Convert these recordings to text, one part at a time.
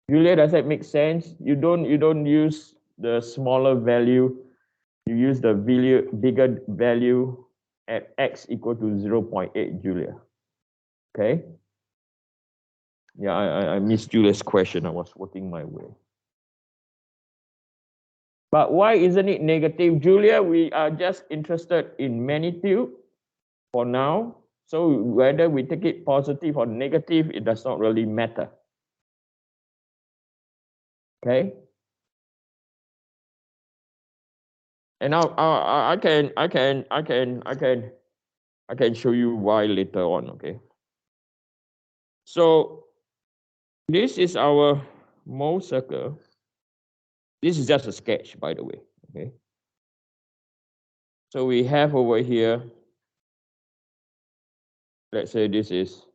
Julia, does that make sense? You don't use the smaller value. You use the bigger value at x equal to 0.8, Julia. Okay. Yeah, I missed Julia's question. I was working my way. But why isn't it negative, Julia? We are just interested in magnitude for now. So whether we take it positive or negative, it does not really matter. Okay. And now I can show you why later on. Okay. So this is our mole circle. This is just a sketch, by the way. Okay. So we have over here, let's say this is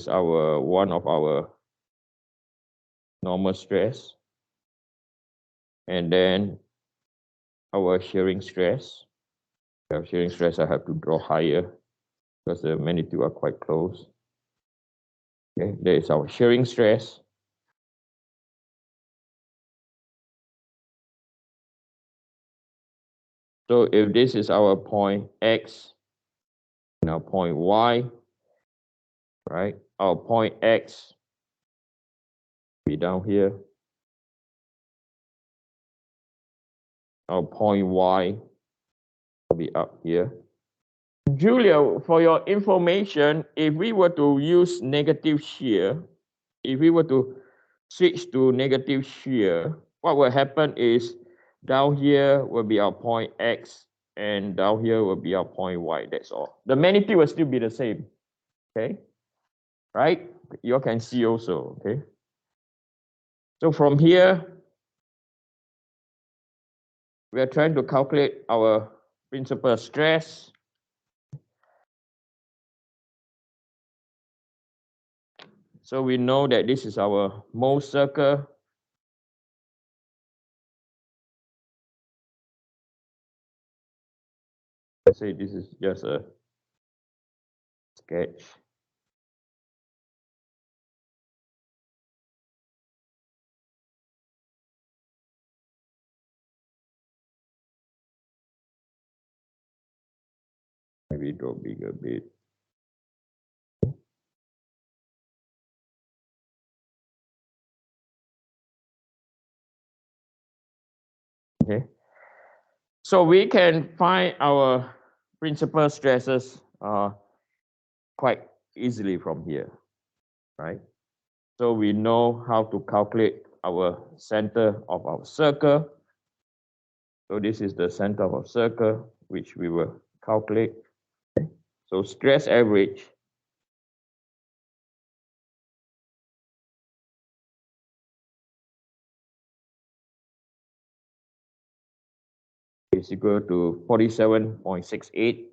our one of our normal stress, and then our shearing stress. Our shearing stress I have to draw higher because the magnitude are quite close. Okay, there is our shearing stress. So if this is our point X and our point Y, right? Our point X be down here. Our point Y will be up here. Julia, for your information, if we were to use negative shear, if we were to switch to negative shear, what will happen is down here will be our point X and down here will be our point Y. That's all. The magnitude will still be the same. Okay. Right? You can see also. Okay. So from here, we are trying to calculate our principal stress. So we know that this is our mole circle. Let's say this is just a sketch. Maybe draw bigger a bit. Okay. So we can find our principal stresses quite easily from here, right? So we know how to calculate our center of our circle. So this is the center of our circle, which we will calculate. Okay. So stress average is equal to 47.68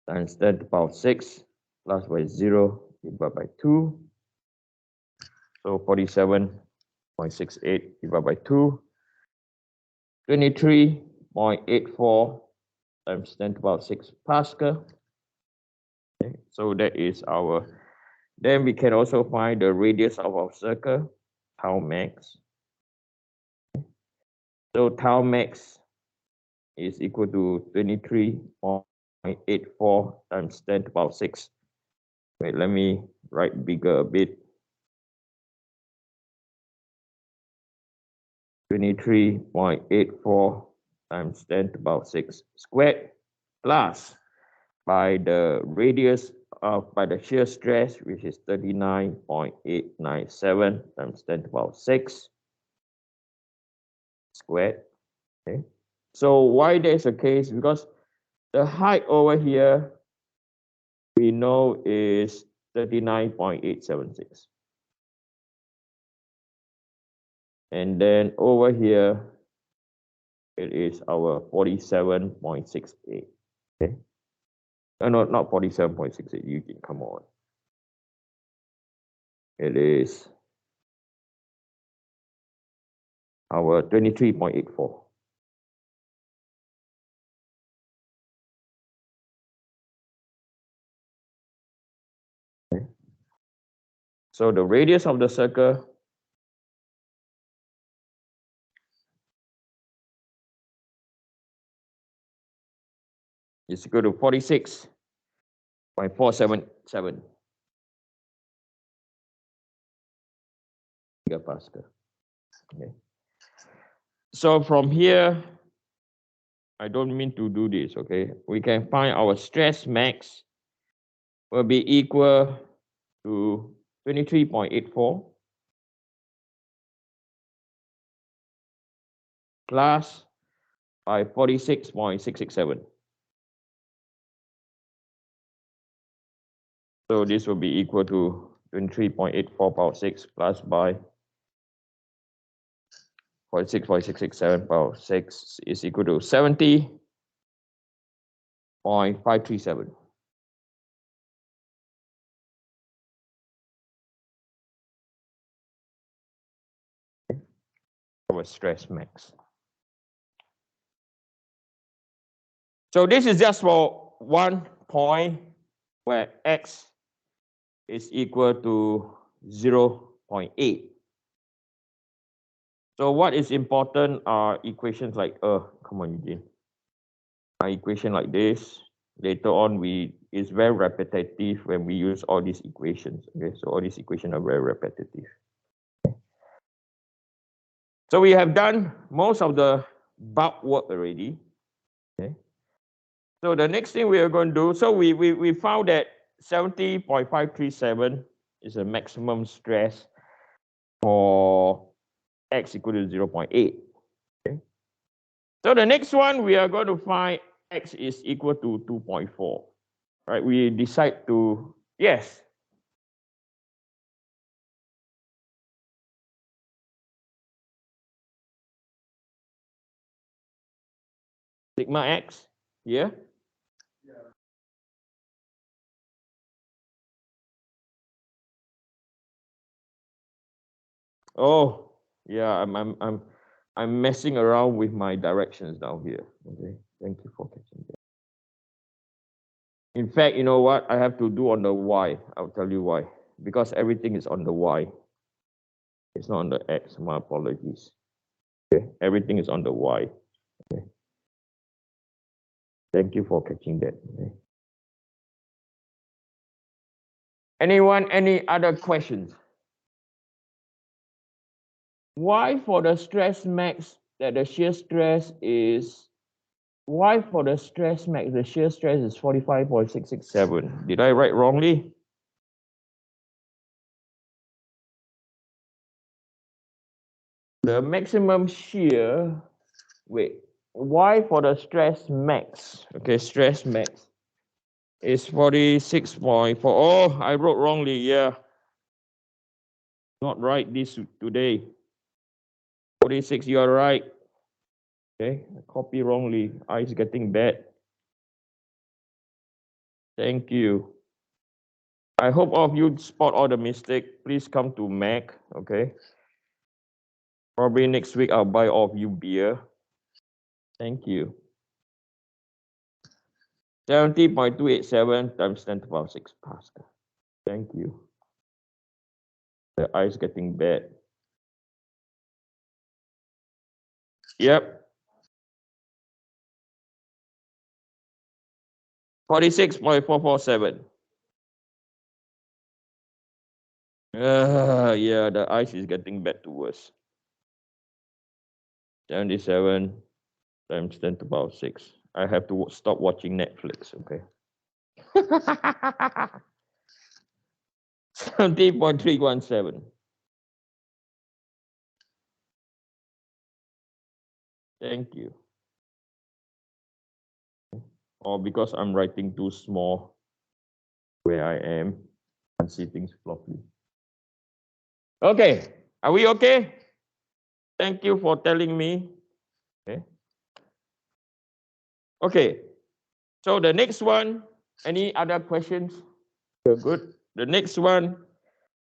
times 10 to the power 6 plus by 0 divided by 2. So 47.68 divided by 2. 23.84 times 10 to the power 6 Pascal. Okay. So that is our, then we can also find the radius of our circle, tau max. So tau max is equal to 23.84 times 10 to the power 6. Wait, let me write bigger a bit. 23.84 times 10 to the power 6 squared plus by the radius of by the shear stress, which is 39.897 times 10 to the power 6 squared. Okay. So why there's a case? Because the height over here we know is 39.876. And then over here it is our 47.68. Okay. No, not 47.68. You can come on. It is our 23.84. Okay. So the radius of the circle is equal to 46.477 gigapascal. Okay. So from here, I don't mean to do this, okay? We can find our stress max will be equal to 23.84 plus by 46.667. So this will be equal to 23.84 power 6 plus by 46.667 power 6 is equal to 70.537. Our stress max. So this is just for one point where x is equal to 0.8. So what is important are equations like, come on, Eugene. An equation like this, later on, it's very repetitive when we use all these equations. Okay, so all these equations are very repetitive. So we have done most of the bulk work already. Okay. So the next thing we are going to do, so we found that 70.537 is a maximum stress for x equal to 0.8. Okay. So the next one, we are going to find x is equal to 2.4. Right? We decide to, yes. Sigma x here. Yeah. Oh, yeah, I'm messing around with my directions down here. Okay, thank you for catching that. In fact, you know what I have to do on the y? I'll tell you why. Because everything is on the y. It's not on the x. My apologies. Okay, everything is on the y. Okay. Thank you for catching that. Okay. Anyone, any other questions? Why for the stress max that the shear stress is, why for the stress max the shear stress is 45.667? Did I write wrongly? The maximum shear, wait, why for the stress max? Okay, stress max is 46.4. Oh, I wrote wrongly, yeah. Not right this today. 46, you are right. Okay, I copy wrongly. Eyes getting bad. Thank you. I hope all of you spot all the mistake. Please come to Mac, okay? Probably next week I'll buy all of you beer. Thank you. 70.287 times 10 to the power 6 Pascal. Thank you. The eyes getting bad. Yep. 46.447. Yeah, the eyes is getting bad to worse. 77 times 10 to the power 6. I have to stop watching Netflix, okay? 70.317. Thank you. Or because I'm writing too small where I am, I see things properly. Okay, are we okay? Thank you for telling me. Okay. Okay, so the next one, any other questions? We're good. The next one,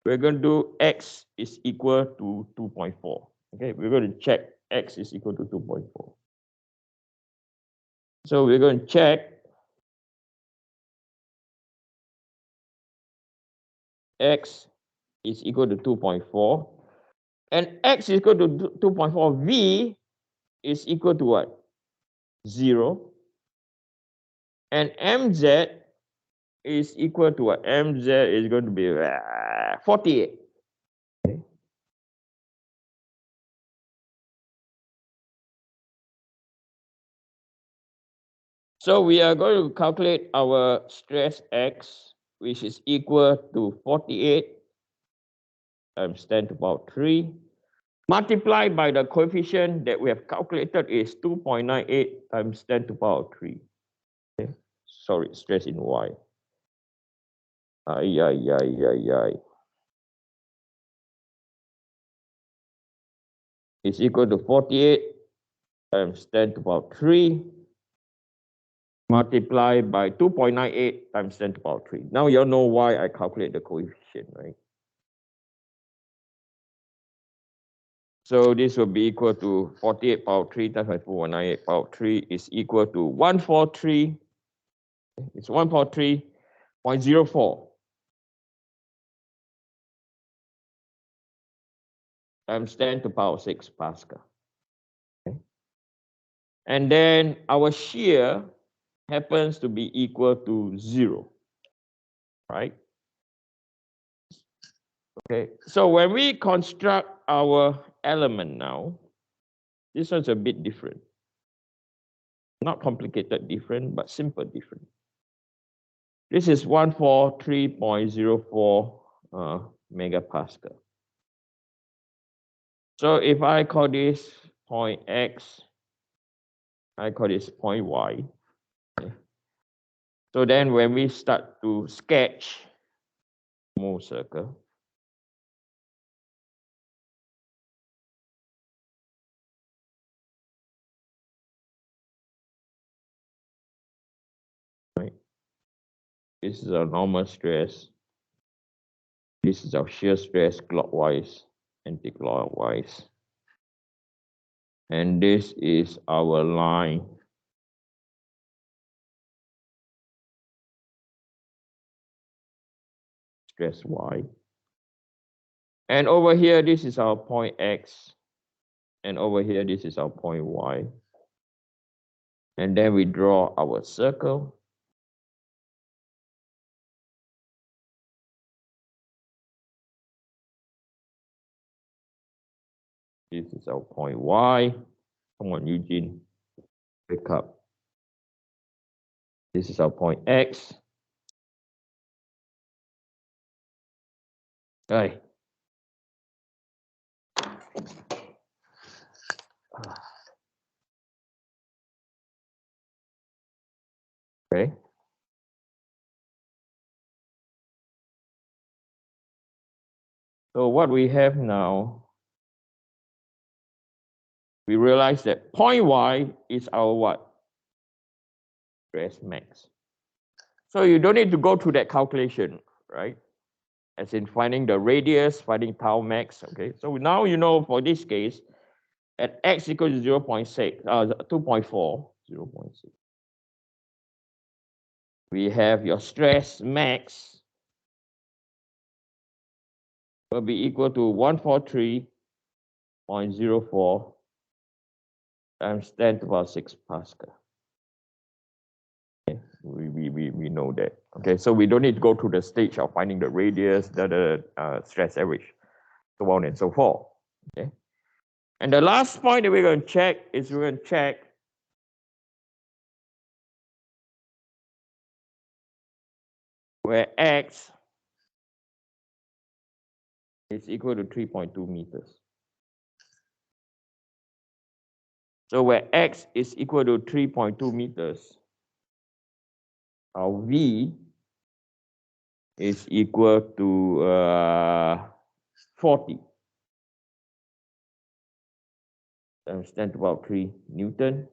we're going to do x is equal to 2.4. Okay, we're going to check x is equal to 2.4. So we're going to check x is equal to 2.4. And x is equal to 2.4. V is equal to what? 0. And mz is equal to what? Mz is going to be 48. Okay. So we are going to calculate our stress x, which is equal to 48 times 10 to the power 3, multiplied by the coefficient that we have calculated is 2.98 times 10 to the power 3. Okay. Sorry, stress in y. It's equal to 48 times 10 to the power 3 multiplied by 2.98 times 10 to the power 3. Now you all know why I calculate the coefficient, right? So this will be equal to 48 power 3 times by 2.98 power 3 is equal to 143. It's 143.04 times 10 to the power 6 Pascal. Okay. And then our shear happens to be equal to 0, right? Okay, so when we construct our element now, this one's a bit different. Not complicated different, but simple different. This is 143.04 megapascal. So if I call this point X, I call this point Y. Okay. So then when we start to sketch more circle, right? This is our normal stress. This is our shear stress clockwise, anti-clockwise. And this is our line. Stress Y. And over here, this is our point X. And over here, this is our point Y. And then we draw our circle. This is our point Y. Come on, Eugene, wake up. This is our point X. Hey. Okay. So what we have now, we realize that point Y is our what? Stress max. So you don't need to go through that calculation, right? As in finding the radius, finding tau max, okay? So now you know for this case, at x equals to 0.6, 2.4, 0.6. We have your stress max will be equal to 143.04 times 10 to the power 6 Pascal. Okay, we know that. Okay, so we don't need to go through the stage of finding the radius, the stress average, so on and so forth. Okay, and the last point that we're going to check is we're going to check where x is equal to 3.2 meters. So where x is equal to 3.2 meters, our v is equal to 40 times 10 to the power 3 Newton.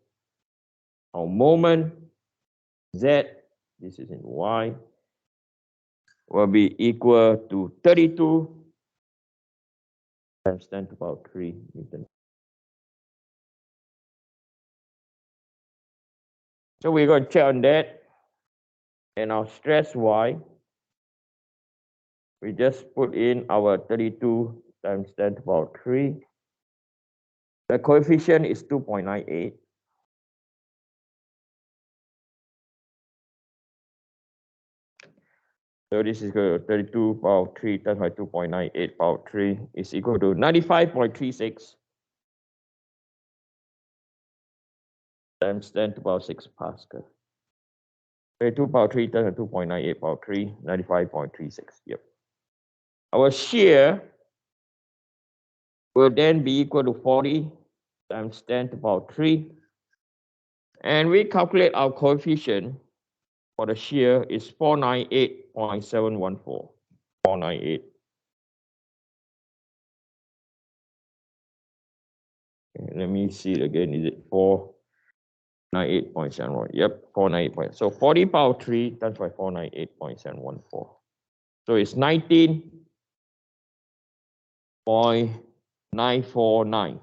Our moment z, this is in y, will be equal to 32 times 10 to the power 3 Newton. So we're going to check on that. And our stress y we just put in our 32 times 10 to the power 3. The coefficient is 2.98. So this is equal to 32 power 3 times by 2.98 power 3 is equal to 95.36 times 10 to the power 6 Pascal. 32 power 3 times by 2.98 power 3, 95.36. Yep. Our shear will then be equal to 40 times 10 to the power 3. And we calculate our coefficient for the shear is 498.714. 498. Okay, let me see it again. Is it 498.71? Yep, 498. So 40 power 3 times by 498.714. So it's 19.949.